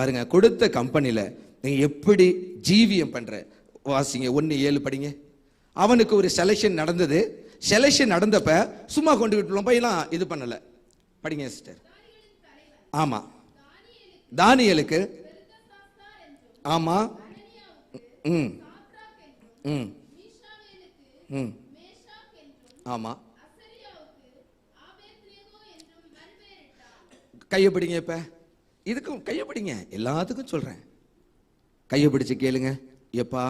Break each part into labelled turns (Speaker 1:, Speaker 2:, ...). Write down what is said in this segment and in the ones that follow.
Speaker 1: பாருங்க, கொடுத்த கம்பெனியில நீங்க எப்படி ஜீவியம் பண்ற. வாசிங்க 1:7 படிங்க. அவனுக்கு ஒரு செலக்ஷன் நடந்தது. செலக்ஷன் நடந்தப்ப சும்மா கொண்டு விட்டுலாம் போயெல்லாம் இது பண்ணல. படிங்க சிஸ்டர். ஆமா, தானியேலுக்கு ஆமா ஆமா கையப்பிடிங்க. இப்ப இதுக்கும் கையப்பிடிங்க, எல்லாத்துக்கும் சொல்றேன். கையப்பிடிச்சு கேளுங்க. எப்பா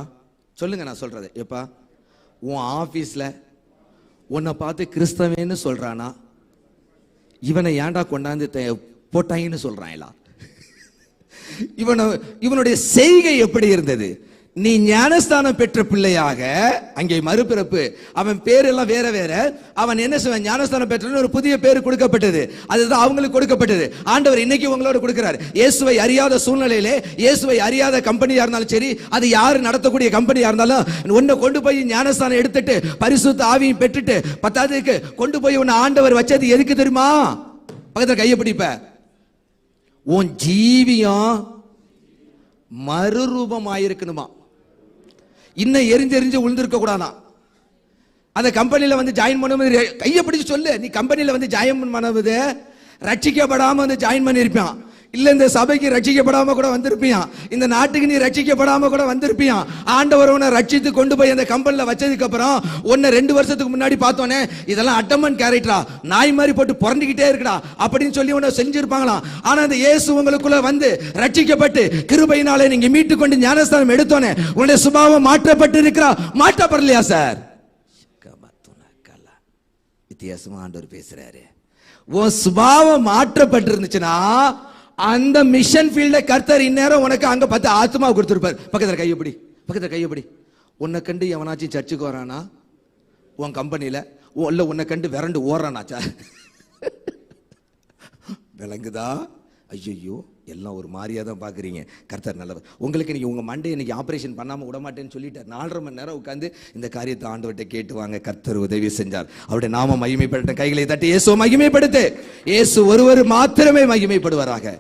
Speaker 1: சொல்லுங்க, நான் சொல்றது. எப்பா உன் ஆபீஸ்ல உன்னை பார்த்து கிறிஸ்தவன்னு சொல்றானா, இவனை ஏன்டா கொண்டாந்து போட்டாங்கன்னு சொல்றான். இவனுடைய செய்கை எப்படி இருந்தது? நீ ஞானஸ்தானம் பெற்ற பிள்ளையாக, அங்கே மறுபிறப்பு, அவன் பேர் எல்லாம் வேற வேற. அவன் என்ன செய்வான்? ஞானஸ்தானம் பெற்ற ஒரு புதிய பேர் கொடுக்கப்பட்டது. அதுதான் அவங்களுக்கு கொடுக்கப்பட்டது. ஆண்டவர் இன்னைக்கு உங்களோட கொடுக்கிறார். இயேசுவை அறியாத சூழ்நிலையிலே, இயேசுவை அறியாத கம்பெனியா இருந்தாலும் சரி, அது யாரு நடத்தக்கூடிய கம்பெனியா இருந்தாலும், உன்னை கொண்டு போய் ஞானஸ்தானம் எடுத்துட்டு பரிசுத்த ஆவியும் பெற்றுட்டு 10க்கு கொண்டு போய் உன்னை ஆண்டவர் வச்சது எதுக்கு தெரியுமா? பக்கத்துல கையை பிடிப்ப. உன் ஜீவியம் மறுரூபமாயிருக்கணுமா. இன்னும் எரிஞ்செறிஞ்சு உழுந்திருக்க கூடாதான். அந்த கம்பெனியில வந்து ஜாயின் பண்ணும்போது கையை பிடிச்சு சொல்லு, நீ கம்பெனியில வந்து ஜாயின் பண்ணுவது ரட்சிக்கப்படாம வந்து ஜாயின் பண்ணிருப்பான். இல்ல இந்த சபைக்கு ரட்சிக்கப்படாம கூட வந்திருப்பியான். இந்த நாட்டுக்கு நீ ரட்சிக்கப்படாம கூட வந்திருப்பியான். ஆண்டவர் உன்னை ரட்சித்து கொண்டு போய் அந்த கம்பெனில வச்சதுக்கு அப்புறம் உன்னை 2 வருஷத்துக்கு முன்னாடி பார்த்தோன்னே, இதெல்லாம் அட்டமன் கேரக்டரா, நாய் மாதிரி போட்டு புரண்டிக்கிட்டே இருக்குடா அப்படின்னு சொல்லி உன்னை செஞ்சிருப்பாங்களாம். ஆனா அந்த இயேசு உங்களுக்குள்ள வந்து ரட்சிக்கப்பட்டு கிருபையினாலே நீங்க மீட்டு கொண்டு ஞானஸ்தானம் எடுத்தோன்னே உன்னுடைய சுபாவம் மாற்றப்பட்டு இருக்கிறா. மாற்றப்படலையா சார்? வித்தியாசமா ஆண்டவர் பேசுறாரு. உன் சுபாவம் மாற்றப்பட்டு இருந்துச்சுன்னா அந்த மிஷன் ஃபீல்ட கர்த்தர் இந்நேரம் உனக்கு அங்க 10 ஆத்மா கொடுத்திருப்பார். பக்கத்துல கையப்படி, பக்கத்துல கையப்படி. உன்னை கண்டு எவனாச்சும் சர்ச்சுக்கு வரானா உன் கம்பெனியில? இல்ல உன்னை கண்டு விரண்டு ஓடுறானாச்சா? விளங்குதா? ஐயோ, எல்லாம் ஒரு மாதிரியா தான் பாக்குறீங்க. கர்த்தர் நல்லவர். உங்களுக்கு இன்னைக்கு உங்க மண்டை இன்னைக்கு ஆபரேஷன் பண்ணாம விட மாட்டேன்னு சொல்லிட்டார். 4.5 மணி நேரம் உட்காந்து இந்த காரியத்தை ஆண்டவர்கிட்ட கேட்டு வாங்க. கர்த்தர் உதவி செஞ்சார். அவருடைய நாம மகிமைப்படட்டும். கைகளை தட்டி இயேசு மகிமைப்படுத்து. இயேசு ஒருவர் மாத்திரமே மகிமைப்படுவாராக.